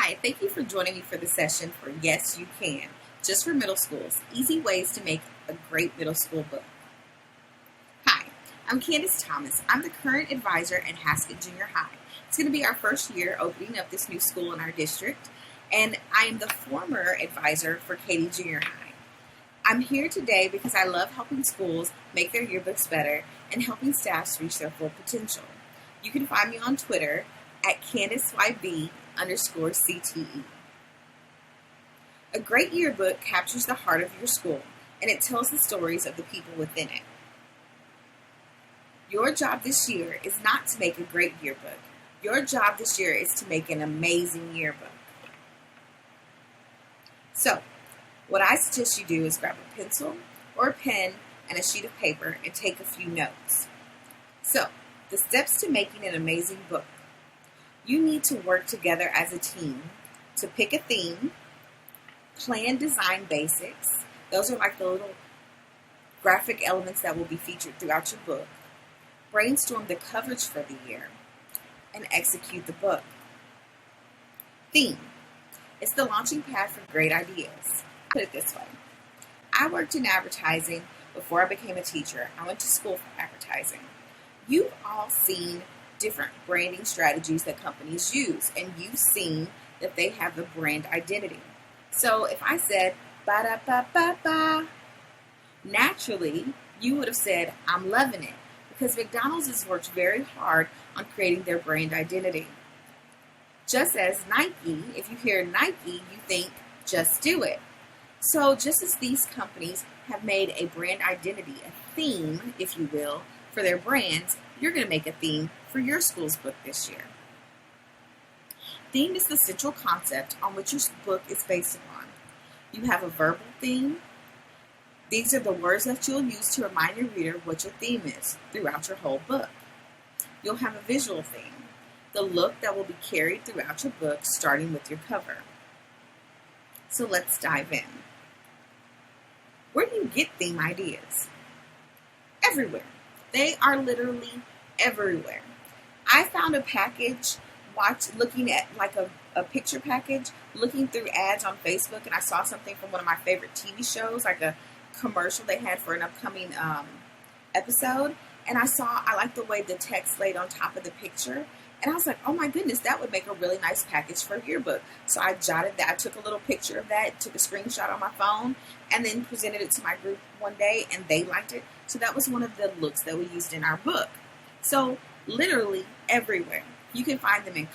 Hi, thank you for joining me for the session for Yes You Can, just for middle schools, easy ways to make a great middle school book. Hi, I'm Candice Thomas. I'm the current advisor at Haskett Junior High. It's going to be our first year opening up this new school in our district, and I am the former advisor for Katy Junior High. I'm here today because I love helping schools make their yearbooks better and helping staffs reach their full potential. You can find me on Twitter at CandiceYB_CTE. A great yearbook captures the heart of your school, and it tells the stories of the people within it. Your job this year is not to make a great yearbook. Your job this year is to make an amazing yearbook. So, what I suggest you do is grab a pencil or a pen and a sheet of paper and take a few notes. So, the steps to making an amazing book. You need to work together as a team to pick a theme, plan design basics. Those are like the little graphic elements that will be featured throughout your book. Brainstorm the coverage for the year and execute the book. Theme. It's the launching pad for great ideas. Put it this way. I worked in advertising before I became a teacher. I went to school for advertising. You've all seen different branding strategies that companies use, and you've seen that they have the brand identity. So if I said, ba-da-ba-ba-ba, naturally, you would have said, I'm loving it, because McDonald's has worked very hard on creating their brand identity. Just as Nike, if you hear Nike, you think, just do it. So just as these companies have made a brand identity, a theme, if you will, for their brands, you're going to make a theme for your school's book this year. Theme is the central concept on which your book is based upon. You have a verbal theme. These are the words that you'll use to remind your reader what your theme is throughout your whole book. You'll have a visual theme, the look that will be carried throughout your book, starting with your cover. So let's dive in. Where do you get theme ideas? Everywhere. They are literally everywhere. I found a package, looking at like a picture package, looking through ads on Facebook, and I saw something from one of my favorite TV shows, like a commercial they had for an upcoming episode, and I liked the way the text laid on top of the picture, and I was like, oh my goodness, that would make a really nice package for a yearbook. So I jotted that, I took a little picture of that, took a screenshot on my phone, and then presented it to my group one day, and they liked it. So that was one of the looks that we used in our book. So literally everywhere. You can find them in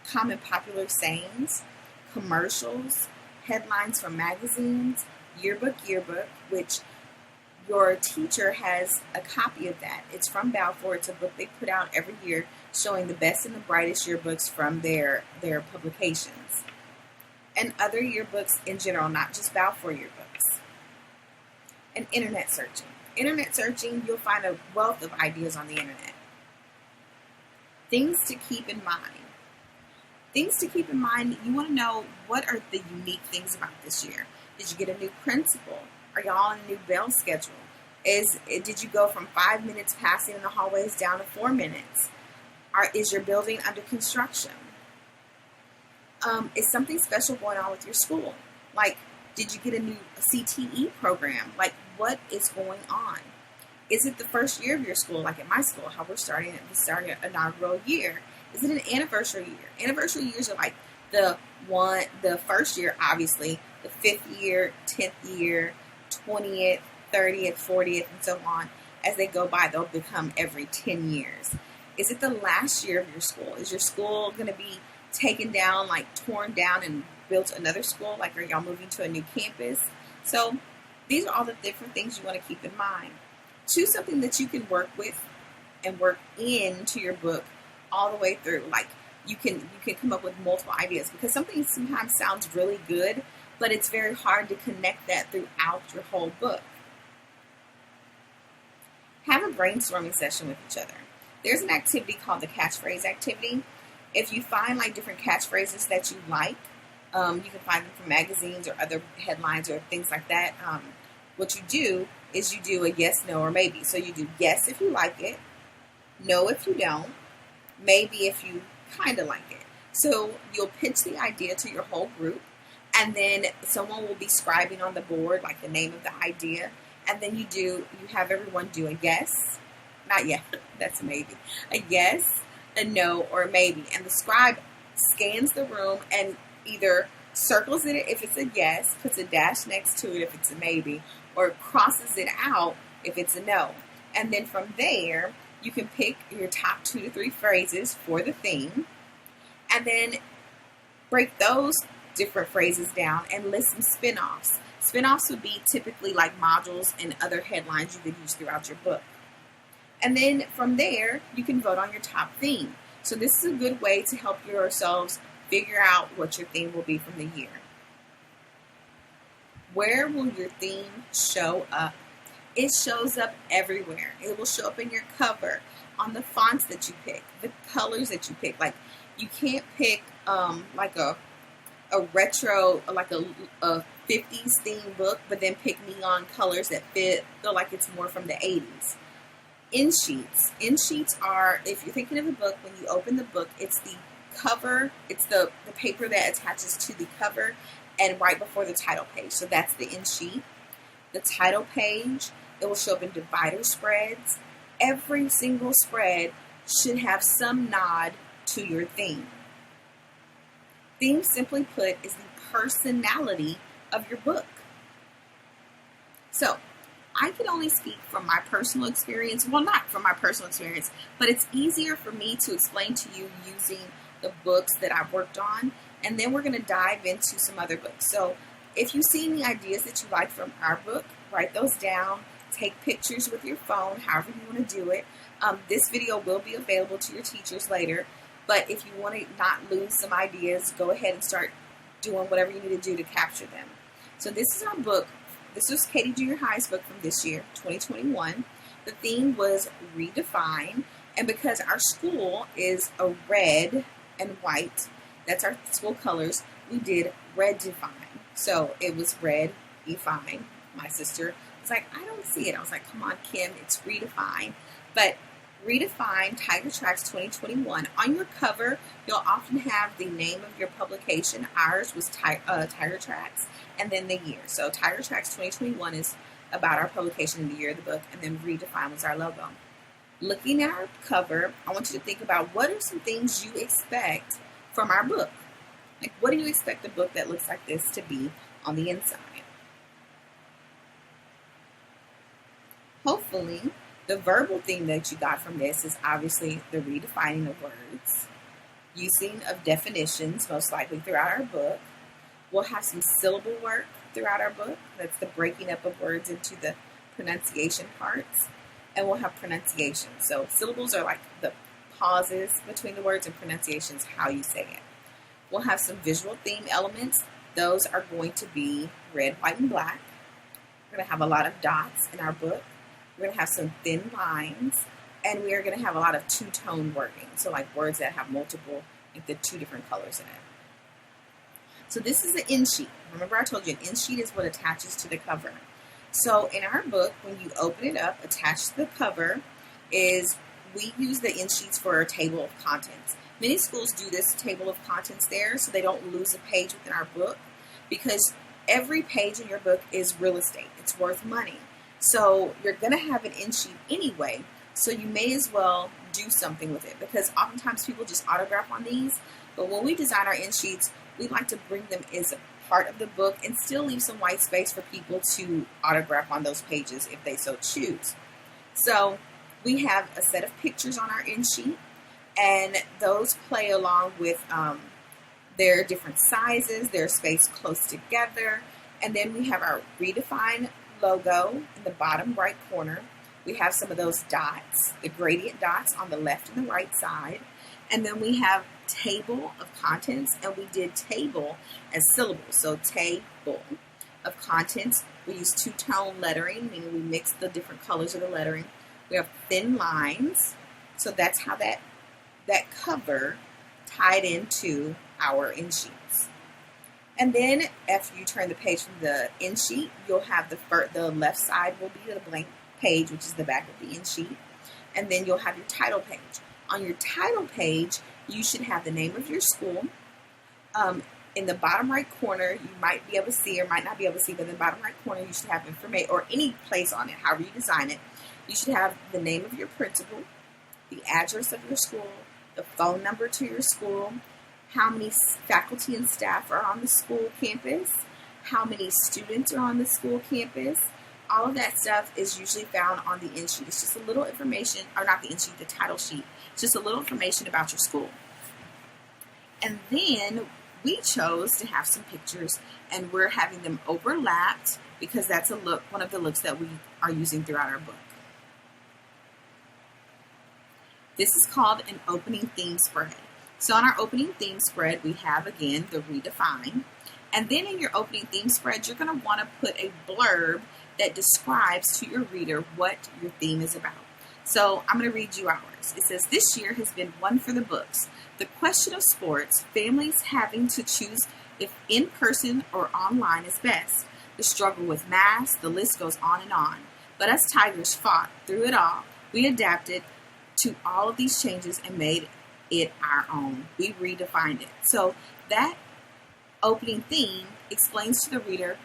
common popular sayings, commercials, headlines from magazines, yearbook, which your teacher has a copy of that. It's from Balfour. It's a book they put out every year showing the best and the brightest yearbooks from their publications. And other yearbooks in general, not just Balfour Yearbooks. And internet searching. Internet searching, you'll find a wealth of ideas on the internet. Things to keep in mind. Things to keep in mind, you want to know what are the unique things about this year. Did you get a new principal? Are y'all on a new bell schedule? Did you go from 5 minutes passing in the hallways down to 4 minutes? Is your building under construction? Is something special going on with your school? Like, did you get a new CTE program? Like, what is going on? Is it the first year of your school, like at my school, how we're starting an inaugural year? Is it an anniversary year? Anniversary years are like the first year, obviously, the 5th year, 10th year, 20th, 30th, 40th, and so on. As they go by, they'll become every 10 years. Is it the last year of your school? Is your school going to be taken down, like torn down and built another school? Like, are y'all moving to a new campus? So these are all the different things you want to keep in mind. Choose something that you can work with and work into your book all the way through. Like, you can come up with multiple ideas, because something sometimes sounds really good, but it's very hard to connect that throughout your whole book. Have a brainstorming session with each other. There's an activity called the catchphrase activity. If you find like different catchphrases that you like, you can find them from magazines or other headlines or things like that. What you do is you do a yes, no, or maybe. So you do yes if you like it, no if you don't, maybe if you kind of like it. So you'll pitch the idea to your whole group, and then someone will be scribing on the board like the name of the idea, and then you have everyone do a yes, not yet, that's a maybe, a yes, a no, or a maybe, and the scribe scans the room and either circles it if it's a yes, puts a dash next to it if it's a maybe, or crosses it out if it's a no. And then from there, you can pick your top 2 to 3 phrases for the theme, and then break those different phrases down and list some spin-offs. Spin-offs would be typically like modules and other headlines you could use throughout your book. And then from there, you can vote on your top theme. So this is a good way to help yourselves figure out what your theme will be from the year. Where will your theme show up? It shows up everywhere. It will show up in your cover, on the fonts that you pick, the colors that you pick. Like, you can't pick like a retro, like a 50s themed book, but then pick neon colors that feel like it's more from the 80s. In sheets are, if you're thinking of a book, when you open the book, it's the cover, it's the paper that attaches to the cover and right before the title page. So that's the in sheet. The title page, it will show up in divider spreads. Every single spread should have some nod to your theme. Theme, simply put, is the personality of your book. So, I can only speak from my personal experience. Well, not from my personal experience, but it's easier for me to explain to you using the books that I've worked on. And then we're going to dive into some other books. So, if you see any ideas that you like from our book, write those down. Take pictures with your phone, however you want to do it. This video will be available to your teachers later. But if you want to not lose some ideas, go ahead and start doing whatever you need to do to capture them. So this is our book. This was Katie Junior High's book from this year, 2021. The theme was Redefine. And because our school is a red and white, that's our school colors, we did Red Define. So it was red, define. My sister was like, I don't see it. I was like, come on, Kim, it's Redefine. But Redefine Tiger Tracks 2021. On your cover, you'll often have the name of your publication. Ours was Tiger Tracks, and then the year. So Tiger Tracks 2021 is about our publication in the year of the book, and then Redefine was our logo. Looking at our cover, I want you to think about what are some things you expect from our book. Like, what do you expect a book that looks like this to be on the inside? Hopefully, the verbal theme that you got from this is obviously the redefining of words, using of definitions, most likely throughout our book. We'll have some syllable work throughout our book. That's the breaking up of words into the pronunciation parts. And we'll have pronunciation. So syllables are like the pauses between the words, and pronunciation is how you say it. We'll have some visual theme elements. Those are going to be red, white, and black. We're going to have a lot of dots in our book. We're going to have some thin lines, and we are going to have a lot of two-tone wording, so like words that have multiple, like the 2 different colors in it. So this is the in sheet. Remember I told you an in sheet is what attaches to the cover. So in our book, when you open it up, attached to the cover is, we use the in sheets for our table of contents. Many schools do this table of contents there so they don't lose a page within our book, because every page in your book is real estate. It's worth money. So you're going to have an in sheet anyway, so you may as well do something with it, because oftentimes people just autograph on these, but when we design our in sheets, we like to bring them as a part of the book and still leave some white space for people to autograph on those pages if they so choose. So we have a set of pictures on our in sheet, and those play along with their different sizes, their spaced close together, and then we have our Redefine logo in the bottom right corner. We have some of those dots, the gradient dots on the left and the right side. And then we have table of contents, and we did table as syllables. So table of contents. We use two-tone lettering, meaning we mix the different colors of the lettering. We have thin lines. So that's how that cover tied into our in sheets. And then after you turn the page from the in sheet, you'll have the left side will be the blank page, which is the back of the in sheet. And then you'll have your title page. On your title page, you should have the name of your school. In the bottom right corner, you might be able to see or might not be able to see, but in the bottom right corner, you should have information, or any place on it, however you design it. You should have the name of your principal, the address of your school, the phone number to your school, how many faculty and staff are on the school campus, how many students are on the school campus. All of that stuff is usually found on the end sheet. It's just a little information, or not the end sheet, the title sheet. It's just a little information about your school. And then we chose to have some pictures, and we're having them overlapped because that's one of the looks that we are using throughout our book. This is called an opening theme spread. So on our opening theme spread, we have, again, the redefine. And then in your opening theme spread, you're going to want to put a blurb that describes to your reader what your theme is about. So I'm going to read you ours. It says, this year has been one for the books. The question of sports, families having to choose if in person or online is best. The struggle with masks, the list goes on and on. But us Tigers fought through it all. We adapted to all of these changes and made it our own. We redefined it. So that opening theme explains to the reader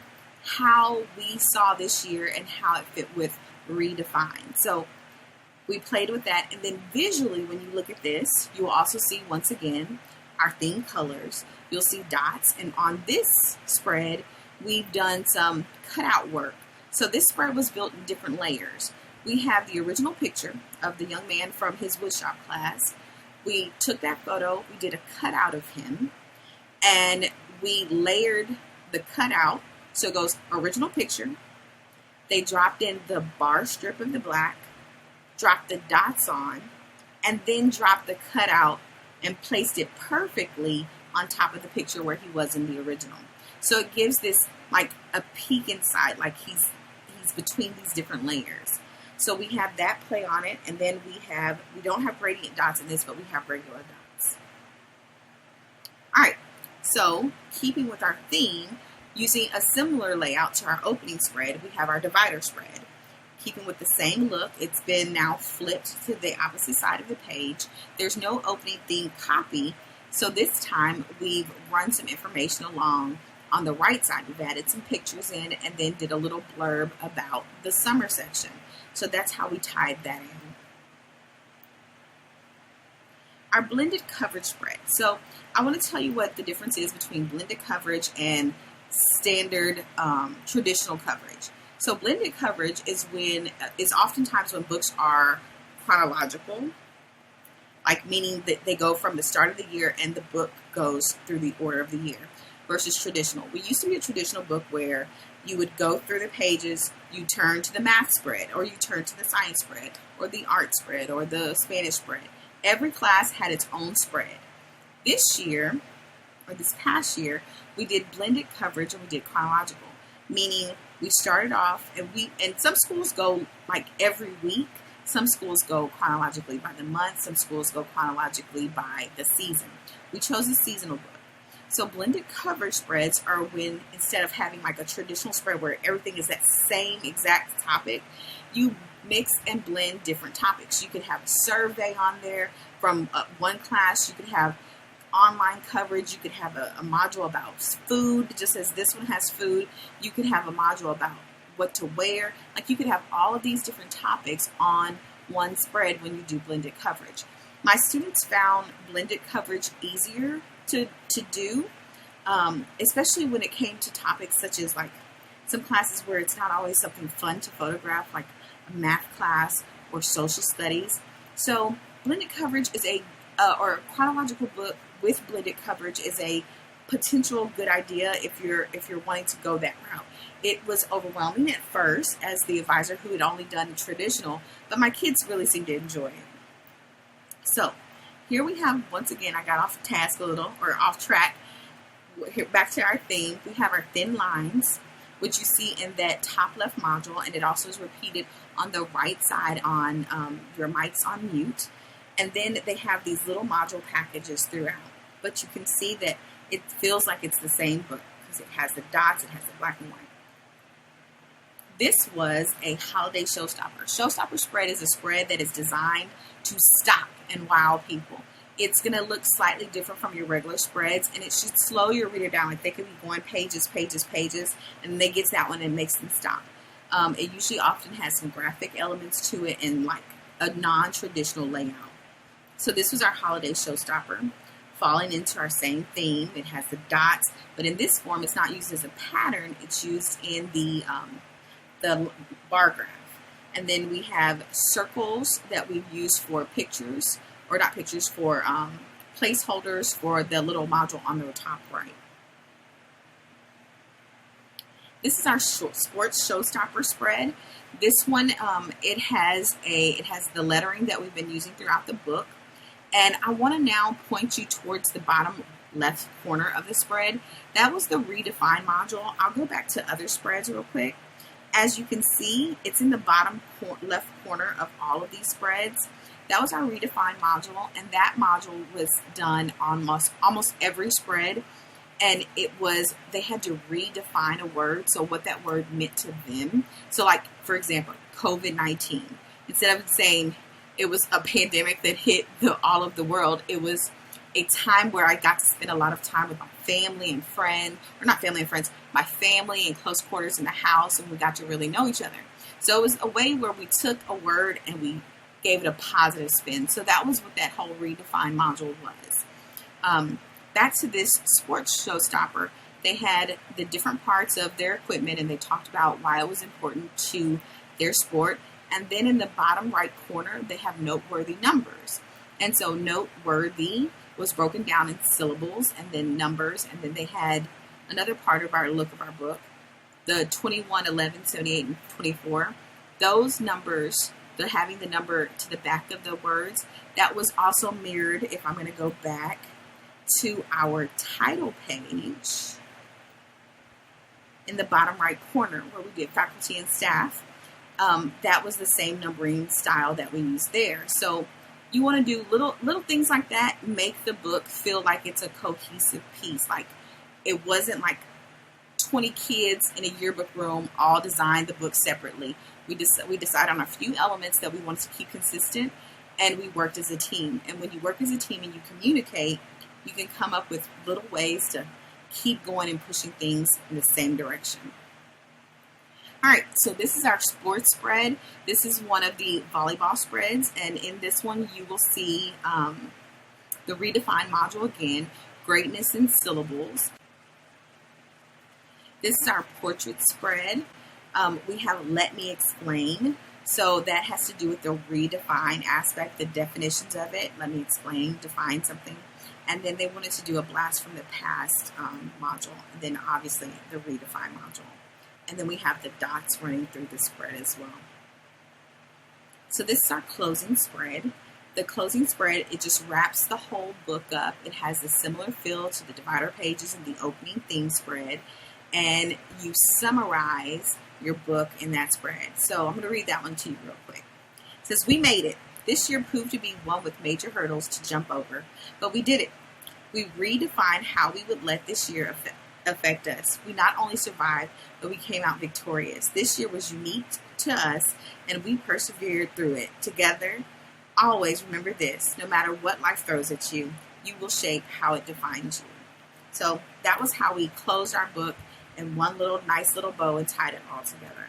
how we saw this year and how it fit with redefined. So we played with that, and then visually when you look at this, you will also see once again our theme colors. You'll see dots, and on this spread we've done some cutout work. So this spread was built in different layers. We have the original picture of the young man from his woodshop class. We took that photo, we did a cutout of him, and we layered the cutout. So it goes original picture. They dropped in the bar strip of the black, dropped the dots on, and then dropped the cutout and placed it perfectly on top of the picture where he was in the original. So it gives this like a peek inside, like he's between these different layers. So we have that play on it, and then we don't have gradient dots in this, but we have regular dots. All right, so keeping with our theme, using a similar layout to our opening spread, we have our divider spread. Keeping with the same look, it's been now flipped to the opposite side of the page. There's no opening theme copy, so this time we've run some information along on the right side. We've added some pictures in and then did a little blurb about the summer section. So that's how we tied that in. Our blended coverage spread. So I want to tell you what the difference is between blended coverage and standard traditional coverage. So blended coverage is oftentimes when books are chronological, like meaning that they go from the start of the year and the book goes through the order of the year, versus traditional. We used to be a traditional book where you would go through the pages, you turn to the math spread, or you turn to the science spread, or the art spread, or the Spanish spread. Every class had its own spread. This past year, we did blended coverage and we did chronological, meaning we started off and some schools go like every week. Some schools go chronologically by the month. Some schools go chronologically by the season. We chose a seasonal book. So blended coverage spreads are when, instead of having like a traditional spread where everything is that same exact topic, you mix and blend different topics. You could have a survey on there from one class. You could have online coverage. You could have a module about food, just as this one has food. You could have a module about what to wear. Like you could have all of these different topics on one spread when you do blended coverage. My students found blended coverage easier to do, especially when it came to topics such as like some classes where it's not always something fun to photograph, like a math class or social studies. So blended coverage is or a chronological book with blended coverage is a potential good idea if you're wanting to go that route. It was overwhelming at first as the advisor who had only done traditional, but my kids really seemed to enjoy it. So here we have, once again, I got off task a little, or off track. Here, back to our theme, we have our thin lines, which you see in that top left module, and it also is repeated on the right side on your mics on mute. And then they have these little module packages throughout. But you can see that it feels like it's the same book because it has the dots, it has the black and white. This was a holiday showstopper. Showstopper spread is a spread that is designed to stop and wow people. It's going to look slightly different from your regular spreads, and it should slow your reader down. Like, they could be going pages, pages, pages, and they get to that one and makes them stop. It usually often has some graphic elements to it and like a non-traditional layout. So this was our holiday showstopper, falling into our same theme. It has the dots, but in this form, it's not used as a pattern. It's used in the bar graph. And then we have circles that we've used for pictures, or not pictures, for placeholders for the little module on the top right. This is our sports showstopper spread. This one, it has the lettering that we've been using throughout the book. And I want to now point you towards the bottom left corner of the spread. That was the redefine module. I'll go back to other spreads real quick. As you can see, it's in the bottom left corner of all of these spreads. That was our redefine module, and that module was done on almost every spread. And they had to redefine a word, so what that word meant to them. So like, for example, COVID-19. Instead of saying it was a pandemic that hit all of the world, it was a time where I got to spend a lot of time with my family and friends, or not family and friends, my family in close quarters in the house, and we got to really know each other. So it was a way where we took a word and we gave it a positive spin. So that was what that whole redefine module was. Back to this sports showstopper, they had the different parts of their equipment, and they talked about why it was important to their sport. And then in the bottom right corner, they have noteworthy numbers. And so noteworthy was broken down in syllables and then numbers. And then they had another part of our look of our book, the 21, 11, 78, and 24. Those numbers, having the number to the back of the words, that was also mirrored, if I'm going to go back to our title page in the bottom right corner where we did faculty and staff. That was the same numbering style that we used there. So you want to do little things like that, make the book feel like it's a cohesive piece. Like, it wasn't like 20 kids in a yearbook room all designed the book separately. We decided on a few elements that we wanted to keep consistent, and we worked as a team. And when you work as a team and you communicate, you can come up with little ways to keep going and pushing things in the same direction. All right, so this is our sports spread. This is one of the volleyball spreads, and in this one you will see the redefine module again, greatness in syllables. This is our portrait spread. We have let me explain. So that has to do with the redefine aspect, the definitions of it. Let me explain, define something. And then they wanted to do a blast from the past module. And then obviously the redefine module. And then we have the dots running through the spread as well. So this is our closing spread. The closing spread, it just wraps the whole book up. It has a similar feel to the divider pages and the opening theme spread. And you summarize your book in that spread. So I'm going to read that one to you real quick. It says, "We made it. This year proved to be one with major hurdles to jump over, but we did it. We redefined how we would let this year affect us. We not only survived, but we came out victorious. This year was unique to us, and we persevered through it. Together, always remember this, no matter what life throws at you, you will shape how it defines you." So that was how we closed our book in one little nice little bow and tied it all together.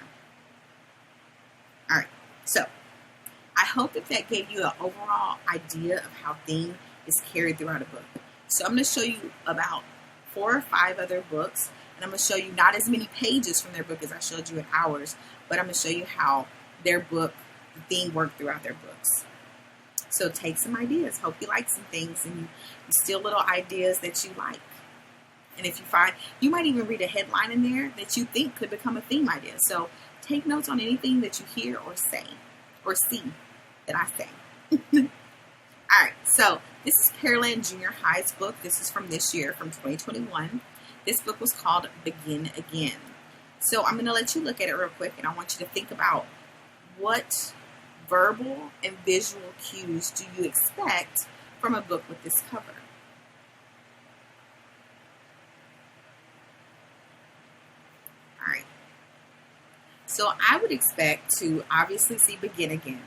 All right, so I hope that gave you an overall idea of how theme is carried throughout a book. So I'm going to show you about 4 or 5 other books, and I'm going to show you not as many pages from their book as I showed you in ours, but I'm going to show you how their book, the theme worked throughout their books. So take some ideas. Hope you like some things and you steal little ideas that you like. And if you find, you might even read a headline in there that you think could become a theme idea. So take notes on anything that you hear or say, or see that I say. All right, so this is Pearland Junior High's book. This is from this year, from 2021. This book was called Begin Again. So I'm going to let you look at it real quick, and I want you to think about what verbal and visual cues do you expect from a book with this cover. So I would expect to obviously see begin again.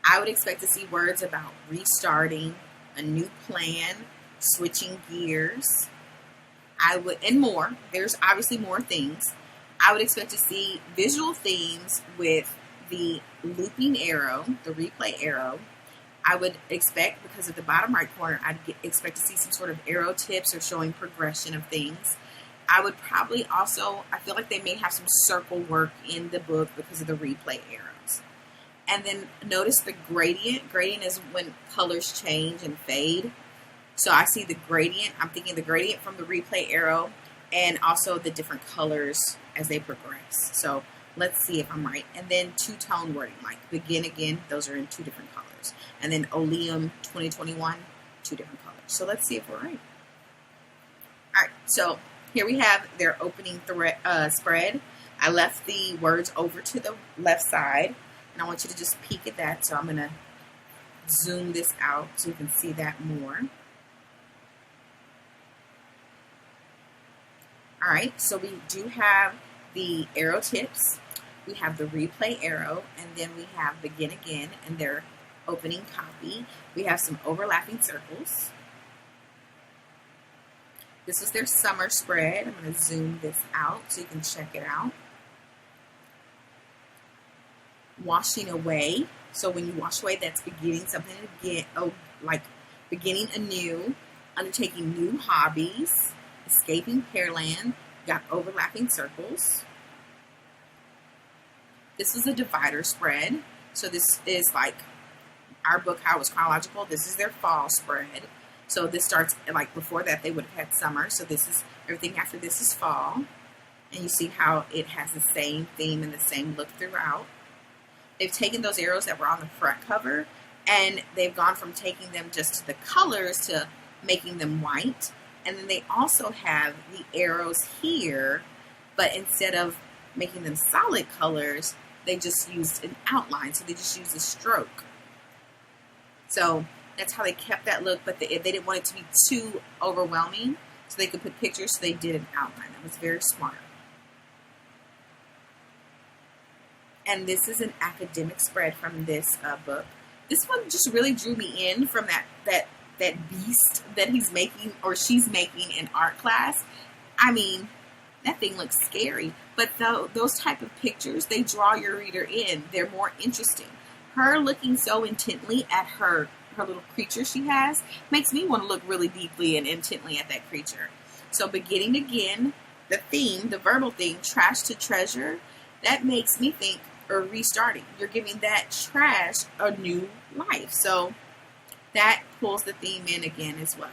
I would expect to see words about restarting, a new plan, switching gears. And more. There's obviously more things. I would expect to see visual themes with the looping arrow, the replay arrow. I would expect, because at the bottom right corner, expect to see some sort of arrow tips or showing progression of things. I would probably also, I feel like they may have some circle work in the book because of the replay arrows. And then notice the gradient. Gradient is when colors change and fade. So I see the gradient. I'm thinking the gradient from the replay arrow and also the different colors as they progress. So let's see if I'm right. And then two-tone wording, like begin again. Those are in two different colors. And then Oleum 2021, two different colors. So let's see if we're right. All right. So here we have their opening spread. I left the words over to the left side. And I want you to just peek at that. So I'm going to zoom this out so you can see that more. All right, so we do have the arrow tips. We have the replay arrow, and then we have begin again and their opening copy. We have some overlapping circles. This is their summer spread. I'm going to zoom this out so you can check it out. Washing away. So when you wash away, that's beginning something again, like beginning anew, undertaking new hobbies, escaping Pearland. Got overlapping circles. This is a divider spread. So this is like our book, how it was chronological. This is their fall spread. So this starts, like before that, they would have had summer. So this is, everything after this is fall. And you see how it has the same theme and the same look throughout. They've taken those arrows that were on the front cover, and they've gone from taking them just to the colors to making them white. And then they also have the arrows here, but instead of making them solid colors, they just used an outline. So they just used a stroke. So that's how they kept that look, but they didn't want it to be too overwhelming, so they could put pictures, so they did an outline. That was very smart. And this is an academic spread from this book. This one just really drew me in from that beast that he's making or she's making in art class. I mean, that thing looks scary, but those type of pictures, they draw your reader in. They're more interesting. Her looking so intently at her little creature she has makes me want to look really deeply and intently at that creature. So beginning again, the theme, the verbal theme, trash to treasure, that makes me think, or restarting. You're giving that trash a new life. So that pulls the theme in again as well.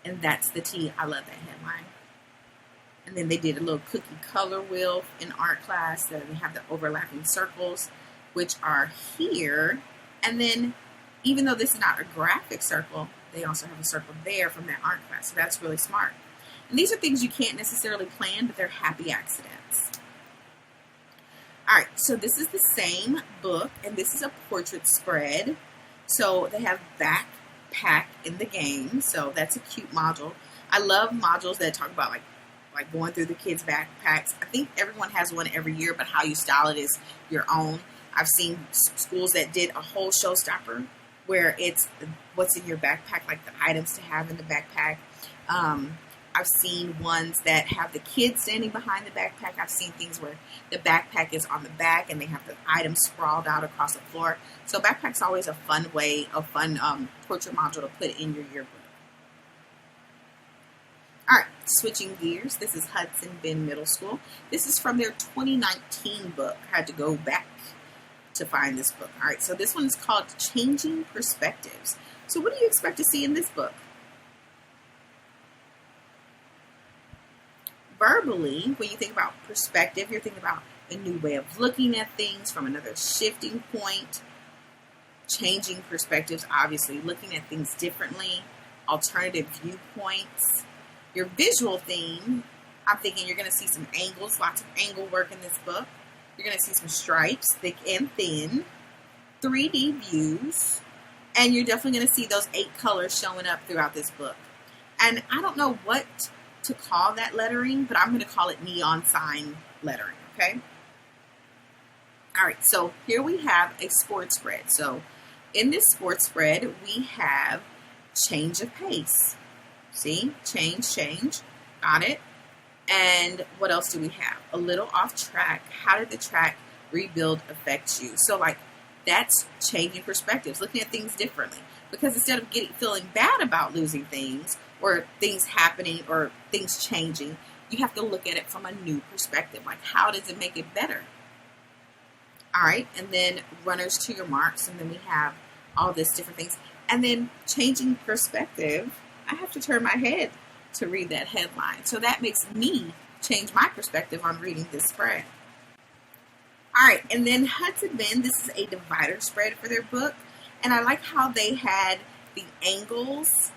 And that's the T. I love that headline. And then they did a little cookie color wheel in art class. Then they have the overlapping circles, which are here. And then, even though this is not a graphic circle, they also have a circle there from that art class. So that's really smart. And these are things you can't necessarily plan, but they're happy accidents. All right, so this is the same book, and this is a portrait spread. So they have backpack in the game, so that's a cute module. I love modules that talk about like going through the kids' backpacks. I think everyone has one every year, but how you style it is your own. I've seen schools that did a whole showstopper where it's what's in your backpack, like the items to have in the backpack. I've seen ones that have the kids standing behind the backpack. I've seen things where the backpack is on the back and they have the items sprawled out across the floor. So backpack's always a fun portrait module to put in your yearbook. All right, switching gears. This is Hudson Bend Middle School. This is from their 2019 book. I had to go back to find this book. All right, so this one is called Changing Perspectives. So what do you expect to see in this book? Verbally, when you think about perspective, you're thinking about a new way of looking at things from another shifting point. Changing perspectives, obviously, looking at things differently, alternative viewpoints. Your visual theme, I'm thinking you're going to see some angles, lots of angle work in this book. You're going to see some stripes, thick and thin, 3D views, and you're definitely going to see those 8 colors showing up throughout this book. And I don't know what to call that lettering, but I'm going to call it neon sign lettering, okay? All right, so here we have a sports spread. So in this sports spread, we have change of pace. See? Change. Got it? And what else do we have? A little off track. How did the track rebuild affect you? So, like, that's changing perspectives, looking at things differently. Because instead of feeling bad about losing things or things happening or things changing, you have to look at it from a new perspective. Like, how does it make it better? All right, and then runners to your marks, and then we have all this different things. And then changing perspective, I have to turn my head to read that headline. So that makes me change my perspective on reading this spread. All right, and then Hudson Bend, this is a divider spread for their book. And I like how they had the angles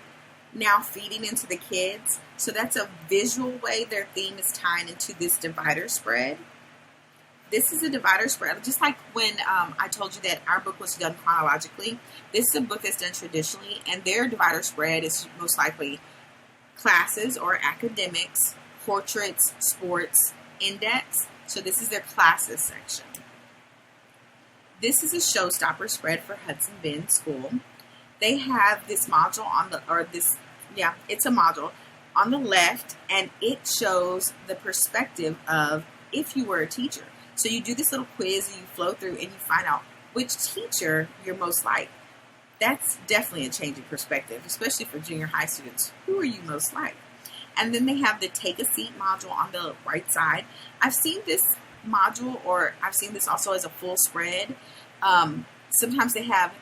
now feeding into the kids. So that's a visual way their theme is tying into this divider spread. This is a divider spread, just like when I told you that our book was done chronologically. This is a book that's done traditionally, and their divider spread is most likely classes or academics, portraits, sports, index. So this is their classes section. This is a showstopper spread for Hudson Bend School. They have this module it's a module on the left, and it shows the perspective of if you were a teacher. So you do this little quiz and you flow through and you find out which teacher you're most like. That's definitely a change in perspective, especially for junior high students. Who are you most like? And then they have the take a seat module on the right side. I've seen this module, or I've seen this also as a full spread. Sometimes they have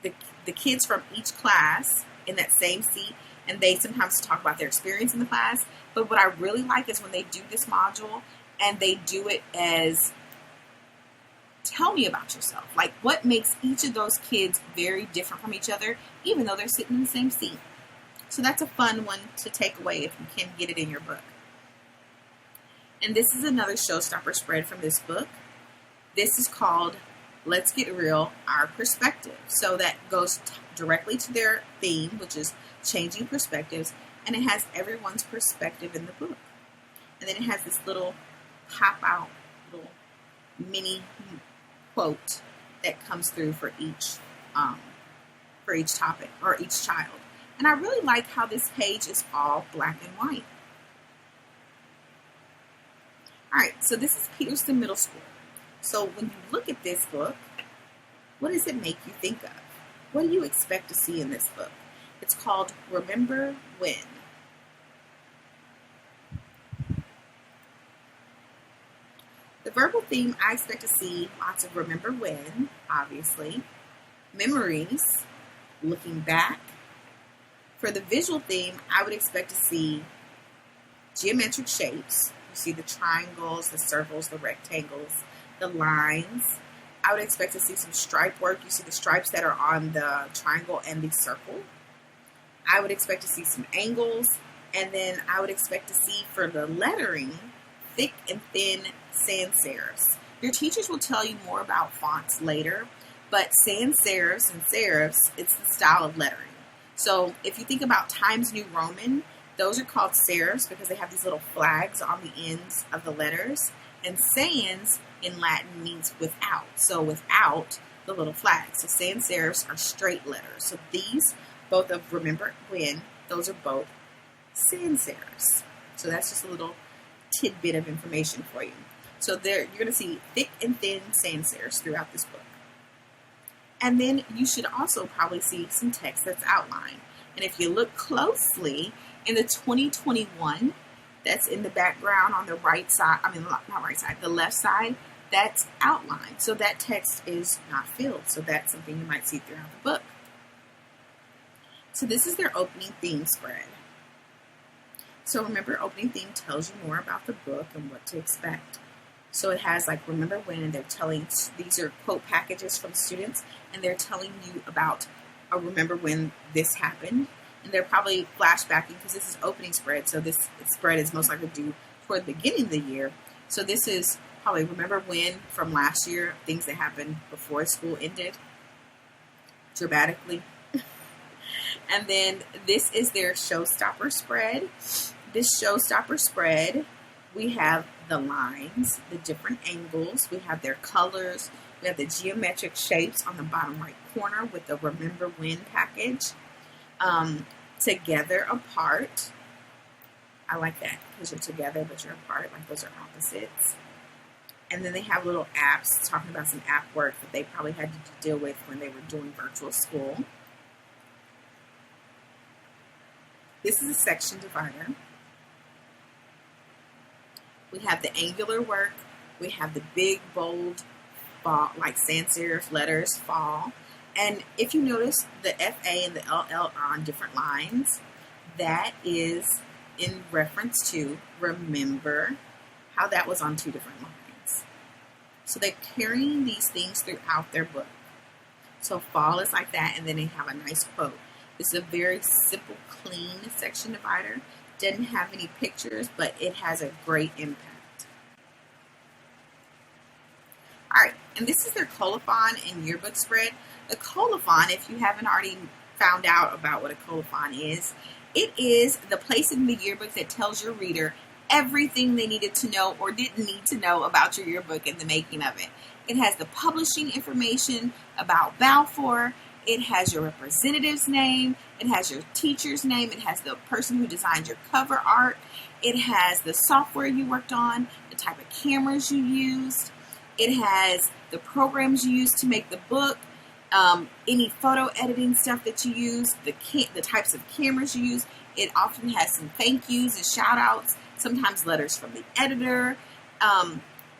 the kids from each class in that same seat, and they sometimes talk about their experience in the class. But what I really like is when they do this module and they do it as tell me about yourself. Like, what makes each of those kids very different from each other, even though they're sitting in the same seat. So that's a fun one to take away if you can get it in your book. And this is another showstopper spread from this book. This is called Let's Get Real, Our Perspective. So that goes directly to their theme, which is changing perspectives, and it has everyone's perspective in the book. And then it has this little pop-out little mini quote that comes through for each topic or each child. And I really like how this page is all black and white. All right, so this is Peterston Middle School. So when you look at this book, what does it make you think of? What do you expect to see in this book? It's called Remember When. The verbal theme, I expect to see lots of remember when, obviously, memories, looking back. For the visual theme, I would expect to see geometric shapes. You see the triangles, the circles, the rectangles, the lines. I would expect to see some stripe work. You see the stripes that are on the triangle and the circle. I would expect to see some angles. And then I would expect to see, for the lettering, thick and thin sans serifs. Your teachers will tell you more about fonts later, but sans serifs and serifs, it's the style of lettering. So if you think about Times New Roman, those are called serifs because they have these little flags on the ends of the letters. And sans in Latin means without. So without the little flags. So sans serifs are straight letters. So these, both of Remember When, those are both sans serifs. So that's just a little tidbit of information for you. So there, you're going to see thick and thin sans serifs throughout this book. And then you should also probably see some text that's outlined. And if you look closely, in the 2021, that's in the background on the right side, the left side, that's outlined. So that text is not filled. So that's something you might see throughout the book. So this is their opening theme spread. So remember, opening theme tells you more about the book and what to expect. So it has like Remember When, and they're telling, these are quote packages from students, and they're telling you about remember when this happened. And they're probably flashbacking because this is opening spread. So this spread is most likely due toward the beginning of the year. So this is probably Remember When from last year, things that happened before school ended dramatically. And then this is their showstopper spread. This showstopper spread, we have the lines, the different angles, we have their colors, we have the geometric shapes on the bottom right corner with the Remember When package. Together, apart. I like that because you're together but you're apart, like those are opposites. And then they have little apps talking about some app work that they probably had to deal with when they were doing virtual school. This is a section divider. We have the angular work. We have the big, bold, like sans serif letters, fall. And if you notice, the FA and the LL are on different lines. That is in reference to, remember how that was on two different lines. So they're carrying these things throughout their book. So fall is like that, and then they have a nice quote. This is a very simple, clean section divider. Doesn't have any pictures, but it has a great impact. Alright, and this is their colophon and yearbook spread. The colophon, if you haven't already found out about what a colophon is, it is the place in the yearbook that tells your reader everything they needed to know or didn't need to know about your yearbook and the making of it. It has the publishing information about Balfour. It has your representative's name. It has your teacher's name. It has the person who designed your cover art. It has the software you worked on, the type of cameras you used. It has the programs you used to make the book, any photo editing stuff that you use, the types of cameras you use. It often has some thank yous and shout outs, sometimes letters from the editor.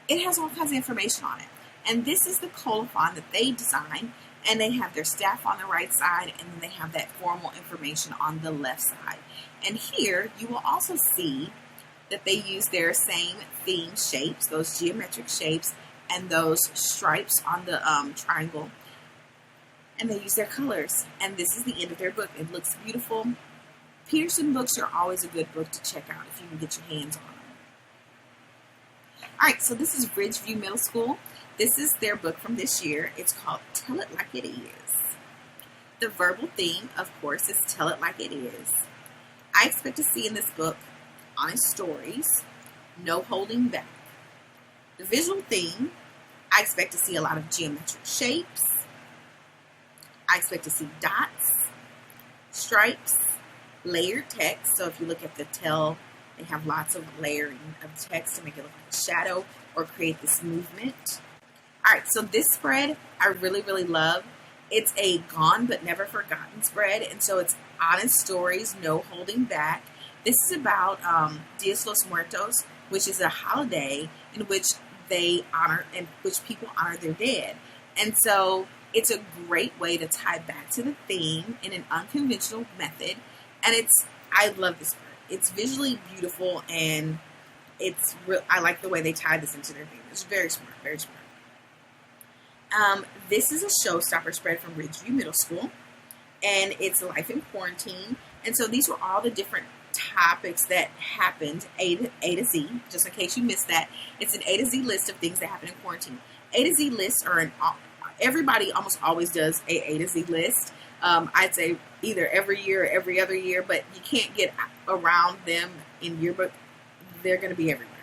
It has all kinds of information on it. And this is the colophon that they designed, and they have their staff on the right side, and then they have that formal information on the left side. And here you will also see that they use their same theme shapes, those geometric shapes, and those stripes on the triangle. And they use their colors. And this is the end of their book. It looks beautiful. Peterson books are always a good book to check out if you can get your hands on them. Alright, so this is Ridgeview Middle School. This is their book from this year. It's called Tell It Like It Is. The verbal theme, of course, is Tell It Like It Is. I expect to see in this book honest stories, no holding back. The visual theme, I expect to see a lot of geometric shapes. I expect to see dots, stripes, layered text. So if you look at the tell, they have lots of layering of text to make it look like a shadow or create this movement. Alright, so this spread I really, really love. It's a gone but never forgotten spread, and so it's honest stories, no holding back. This is about Dias los Muertos, which is a holiday in which they honor, in which people honor their dead. And so it's a great way to tie back to the theme in an unconventional method. And I love this spread. It's visually beautiful, and I like the way they tied this into their theme. It's very smart, very smart. This is a showstopper spread from Ridgeview Middle School, and it's Life in Quarantine. And so these were all the different topics that happened, A to Z, just in case you missed that. It's an A to Z list of things that happen in quarantine. A to Z lists are everybody almost always does A to Z list. I'd say either every year or every other year, but you can't get around them in yearbook. They're going to be everywhere.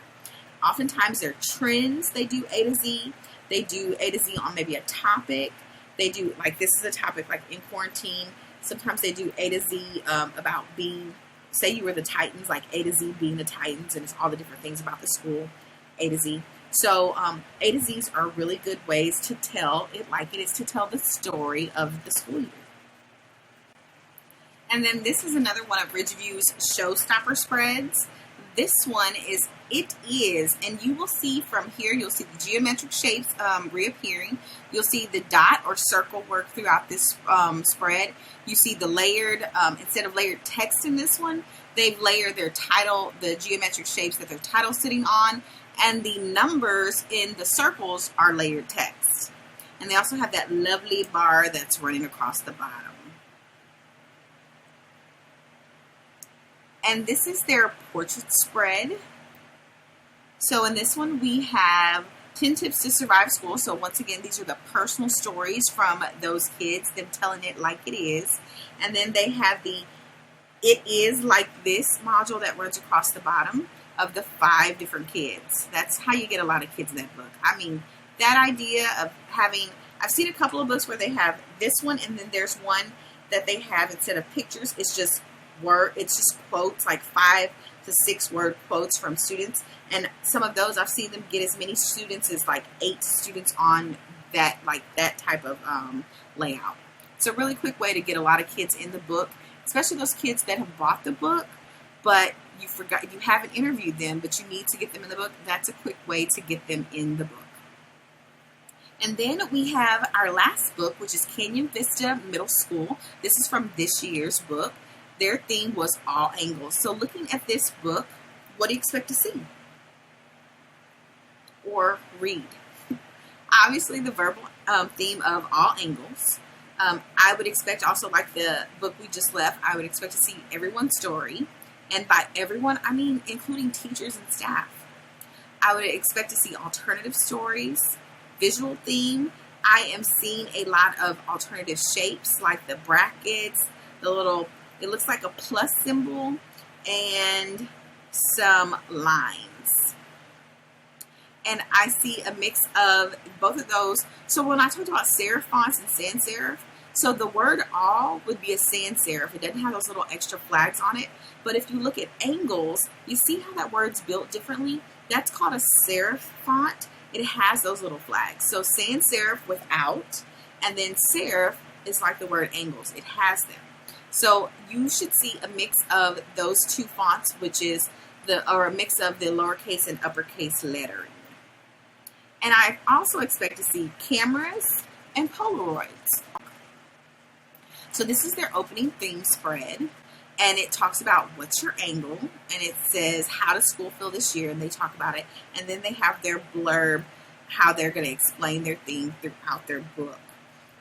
Oftentimes they're trends. They do A to Z. They do A to Z on maybe a topic. They do, like, this is a topic like in quarantine. Sometimes they do A to Z about being, say you were the Titans, like A to Z being the Titans, and it's all the different things about the school, A to Z. So A to Zs are really good ways to tell it like it is, to tell the story of the school year. And then this is another one of Ridgeview's showstopper spreads. This one is It Is, and you will see from here, you'll see the geometric shapes reappearing. You'll see the dot or circle work throughout this spread. You see the layered, instead of layered text in this one, they've layered their title, the geometric shapes that their title's sitting on, and the numbers in the circles are layered text. And they also have that lovely bar that's running across the bottom. And this is their portrait spread. So in this one we have 10 tips to survive school. So once again, these are the personal stories from those kids, them telling it like it is. And then they have the It is like this module that runs across the bottom of the 5 different kids. That's how you get a lot of kids in that book. I mean, that idea of having, I've seen a couple of books where they have this one, and then there's one that they have, instead of pictures, it's just quotes, like 5 to 6 word quotes from students. And some of those, I've seen them get as many students as like 8 students on that, like that type of layout. It's a really quick way to get a lot of kids in the book, especially those kids that have bought the book, but you haven't interviewed them, but you need to get them in the book. That's a quick way to get them in the book. And then we have our last book, which is Canyon Vista Middle School. This is from this year's book. Their theme was all angles. So looking at this book, what do you expect to see or read? Obviously the verbal theme of all angles. I would expect also, like the book we just left, I would expect to see everyone's story. And by everyone, I mean including teachers and staff. I would expect to see alternative stories, visual theme. I am seeing a lot of alternative shapes, like the brackets, the little, it looks like a plus symbol, and some lines. And I see a mix of both of those. So when I talked about serif fonts and sans serif, so the word all would be a sans serif. It doesn't have those little extra flags on it. But if you look at angles, you see how that word's built differently? That's called a serif font. It has those little flags. So sans serif without, and then serif is like the word angles. It has them. So you should see a mix of those 2 fonts, which is a mix of the lowercase and uppercase lettering. And I also expect to see cameras and Polaroids. So this is their opening theme spread, and it talks about what's your angle, and it says how does school feel this year, and they talk about it, and then they have their blurb, how they're going to explain their theme throughout their book.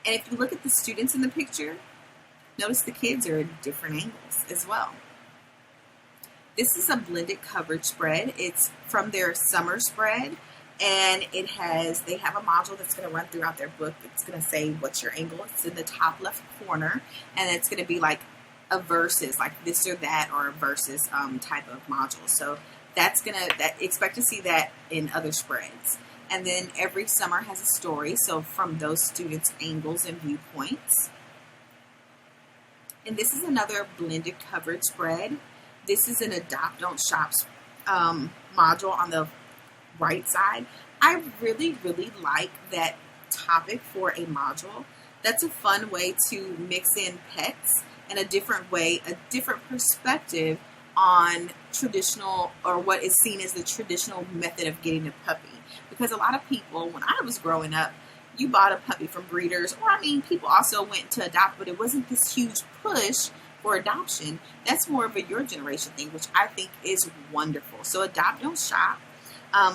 And if you look at the students in the picture, notice the kids are at different angles as well. This is a blended coverage spread. It's from their summer spread, and they have a module that's going to run throughout their book. It's going to say what's your angle. It's in the top left corner, and it's going to be like a versus, like this or that, or a versus type of module. So expect to see that in other spreads. And then every summer has a story, so from those students' angles and viewpoints. And this is another blended coverage spread. This is an Adopt Don't Shop module on the right side. I really, really like that topic for a module. That's a fun way to mix in pets and a different way, a different perspective on traditional, or what is seen as the traditional method of getting a puppy. Because a lot of people, when I was growing up, you bought a puppy from breeders, or I mean, people also went to adopt, but it wasn't this huge push for adoption. That's more of a your generation thing, which I think is wonderful. So Adopt Don't Shop.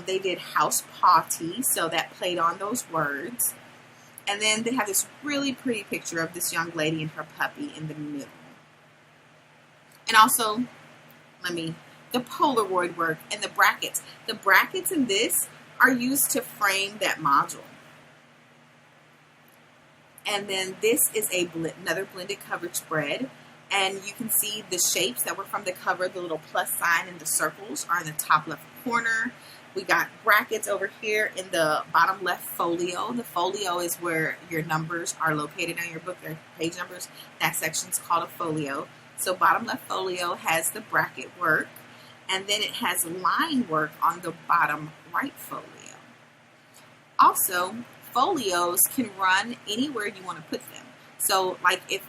They did House Party, so that played on those words. And then they have this really pretty picture of this young lady and her puppy in the middle. And also, the Polaroid work and the brackets. The brackets in this are used to frame that module. And then this is another blended coverage spread. And you can see the shapes that were from the cover. The little plus sign and the circles are in the top left corner. We got brackets over here in the bottom left folio. The folio is where your numbers are located on your book, their page numbers. That section's called a folio. So bottom left folio has the bracket work, and then it has line work on the bottom right folio. Also, folios can run anywhere you want to put them. So like if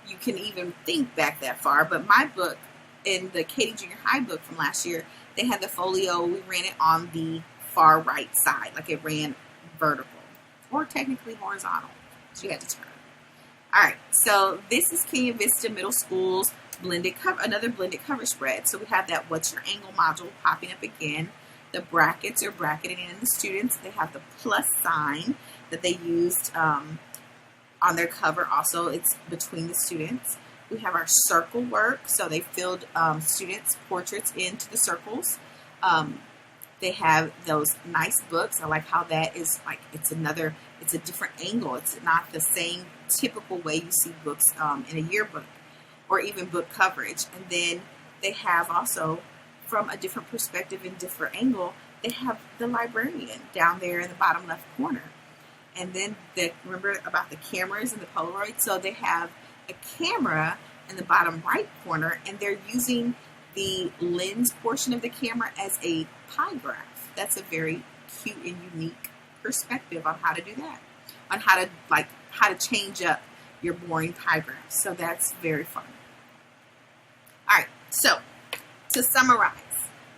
you can even think back that far, but my book, in the Katie Junior High book from last year, they had the folio, we ran it on the far right side, like it ran vertical, or technically horizontal, so you had to turn. Alright, so this is Canyon Vista Middle School's another blended cover spread. So we have that What's Your Angle module popping up again. The brackets are bracketing in the students. They have the plus sign that they used on their cover. Also, it's between the students. We have our circle work, so they filled students' portraits into the circles. They have those nice books. I like how that is like, it's a different angle. It's not the same typical way you see books in a yearbook. or even book coverage. And then they have also, from a different perspective and different angle, they have the librarian down there in the bottom left corner. And then remember about the cameras and the Polaroid? So they have a camera in the bottom right corner, and they're using the lens portion of the camera as a pie graph. That's a very cute and unique perspective on how to do that, on how to change up your boring pie graphs. So that's very fun. All right, so to summarize,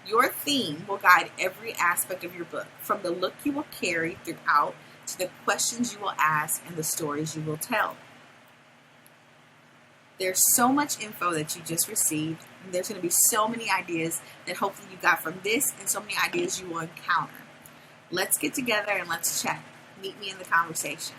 your theme will guide every aspect of your book, from the look you will carry throughout to the questions you will ask and the stories you will tell. There's so much info that you just received, and there's going to be so many ideas that hopefully you got from this, and so many ideas you will encounter. Let's get together and let's chat. Meet me in the conversation.